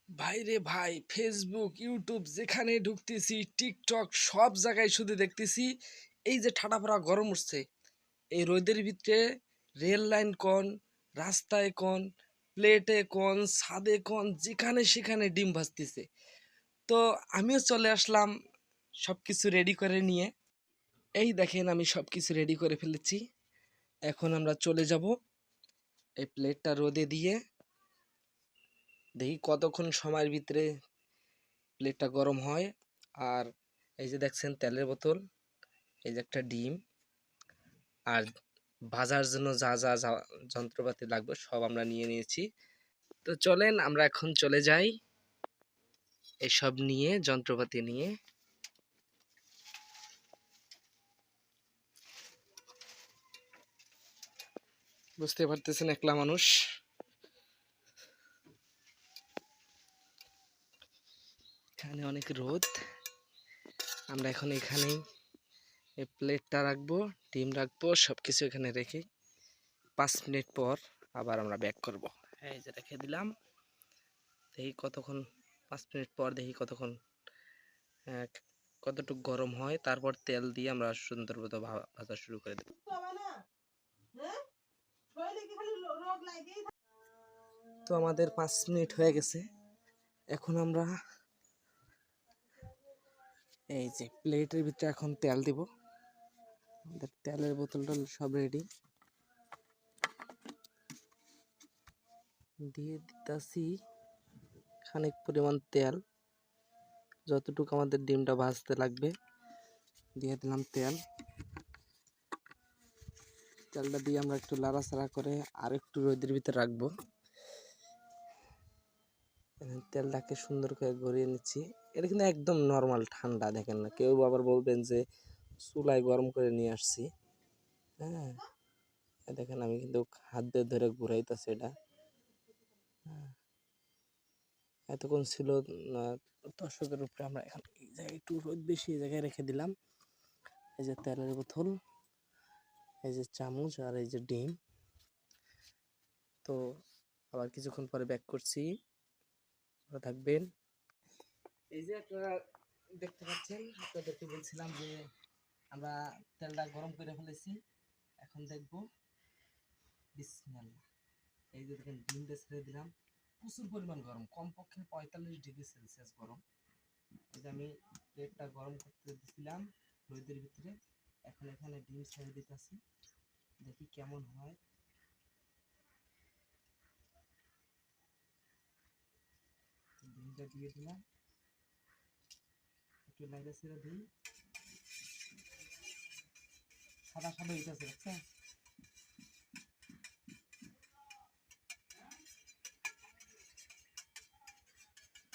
ভাই রে ভাই, ফেসবুক ইউটিউব যেখানে ঢুকতেছি, টিকটক সব জায়গায় শুধু দেখতেছি এই যে ঠাডা গরম উঠছে। এই রোদের ভিতরে রেল লাইন কোন, রাস্তায় কোন, প্লেটে কোন, ছাদে কোন, যেখানে সেখানে ডিম ভাজতেছে। তো আমিও চলে আসলাম সব কিছু রেডি করে নিয়ে। এই দেখেন আমি সব কিছু রেডি করে ফেলেছি। এখন আমরা চলে যাব এই প্লেটটা রোদে দিয়ে, দেখি কতক্ষণ সময়ের ভিতরে প্লেটটা গরম হয়। আর এই যে দেখছেন তেলের বোতল, এই যে একটা ডিম, আর ভাজার জন্য যা যা যা যন্ত্রপাতি লাগবে সব আমরা নিয়ে নিয়েছি। তো চলেন আমরা এখন চলে যাই এসব নিয়ে, যন্ত্রপাতি নিয়ে। বুঝতে পারতেছেন একলা মানুষ, এখানে অনেক রোদ। আমরা এখন এখানেই এই প্লেটটা রাখবো, ডিম রাখবো, সব কিছু এখানে রেখে 5 মিনিট পর আবার আমরা ব্যাক করব। এই যে রেখে দিলাম, দেখি কতক্ষণ, 5 মিনিট পর দেখি কতক্ষণ কতটুকু গরম হয়। তারপর তেল দিয়ে আমরা সুন্দর মতো ভাজা শুরু করে দেব। তো আমাদের 5 মিনিট হয়ে গেছে। এখন আমরা এই যে প্লেটের ভিতরে এখন তেল দিব। আমাদের তেলের বোতলটা সব রেডি, দিয়ে দিতেছি খানিক পরিমাণ তেল, যতটুকু আমাদের ডিমটা ভাজতে লাগবে। দিয়ে দিলাম তেল। তেলটা দিয়ে আমরা একটু লাড়াচাড়া করে আর একটু রোদের ভিতরে রাখবো। তেলটাকে সুন্দর করে গড়িয়ে নিচ্ছি। এটা কিন্তু একদম নর্মাল ঠান্ডা, দেখেন না, কেউ আবার বলবেন যে চুলায় গরম করে নিয়ে আসছি। হ্যাঁ, দেখেন আমি কিন্তু হাত দিয়ে ধরে ঘুরাইতেছি এটা। এতক্ষণ ছিল দর্শকের উপরে। আমরা এখন এই জায়গায় একটু রোদ বেশি, এই জায়গায় রেখে দিলাম। এই যে তেলের বোতল, এই যে চামচ, আর এই যে ডিম। তো আবার কিছুক্ষণ পরে ব্যাক করছি, ভালো থাকবেন। এই যে আপনারা দেখতে পাচ্ছেন, আপনাদেরকে বলছিলাম যে আমরা তেলটা গরম করে ফেলেছি। এখন দেখবো, বিসমিল্লাহ। এই যে দেখেন ডিমটা ছেড়ে দিলাম, প্রচুর পরিমাণ গরম, কমপক্ষে 45 ডিগ্রি সেলসিয়াস গরম। এই যে আমি প্লেটটা গরম করতে দিছিলাম রোদের ভিতরে, এখন এখানে ডিম ছেড়ে দিতেছি, দেখি কেমন হয়। ডিমটা দিয়ে দিলাম, একটু লাগে ছেড়ে দিই, সাদা সাদা হইতেছে, দেখছেন?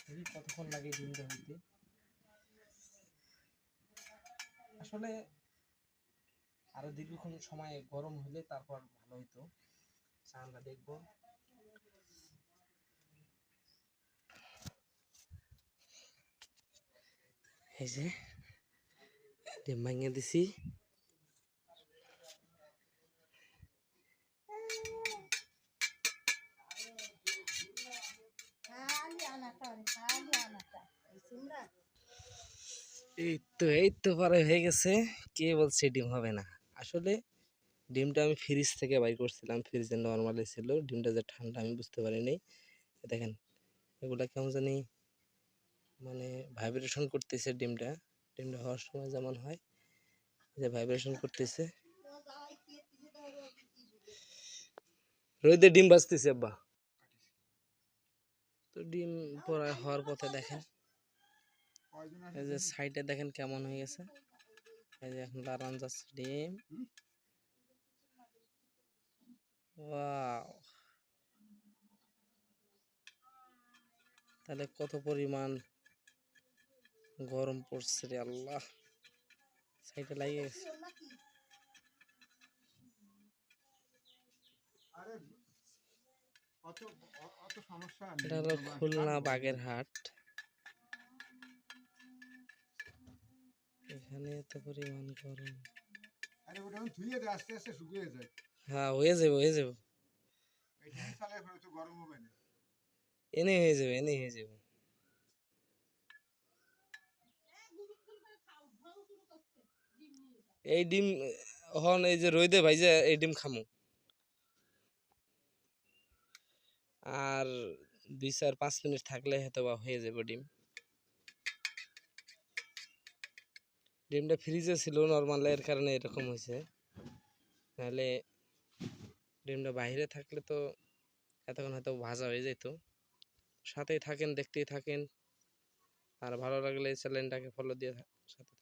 দেখি কতক্ষণ লাগে ডিমটা হইতে। আসলে আরো দীর্ঘক্ষণ সময় গরম হলে তারপর ভালো হইতো। আমরা দেখবো। এই যে ডিম ভাঙিয়ে দিছি। এই তো পরে হয়ে গেছে। কে বলছে ডিম হবে না? আসলে ডিমটা আমি ফ্রিজ থেকে বাইর করছিলাম, ফ্রিজে নর্মালি ছিল, ডিমটা যে ঠান্ডা আমি বুঝতে পারিনি। দেখেন এগুলা কেমন জানি মানে ভাইব্রেশন করতেছে। ডিমটা ডিমটা হওয়ার সময় যেমন হয়, যে ভাইব্রেশন করতেছে। রোদে ডিম ভাজতেছে আব্বা। তো ডিম পড়া হওয়ার পথে দেখেন, এই যে সাইডে দেখেন কেমন হয়ে গেছে। এই যে এখন লাড়ানো যাচ্ছে ডিম। ওয়াও, তাহলে কত পরিমাণ গরম পড়ছে রে আল্লাহ। সাইডে লাগিয়ে গেছে। এটা হলো খুলনা বাগেরহাট। এখানে এত পরিমাণ গরম। হ্যাঁ, হয়ে যাবে হয়ে যাবে, এনে হয়ে যাবে, এনে হয়ে যাবে। এই ডিম এখন এই যে রইদে ভাইজা এই ডিম খামু। আর 2-4-5 মিনিট থাকলে হয়তো বা হয়ে যাবে ডিম। ডিমটা ফ্রিজে ছিল নর্মাল, এর কারণে এরকম হয়েছে, নাহলে ডিমটা বাইরে থাকলে তো এতক্ষণ হয়তো ভাজা হয়ে যেত। সাথেই থাকেন, দেখতেই থাকেন, আর ভালো লাগলে চ্যানেলটাকে ফলো দিয়ে সাথে থাকেন।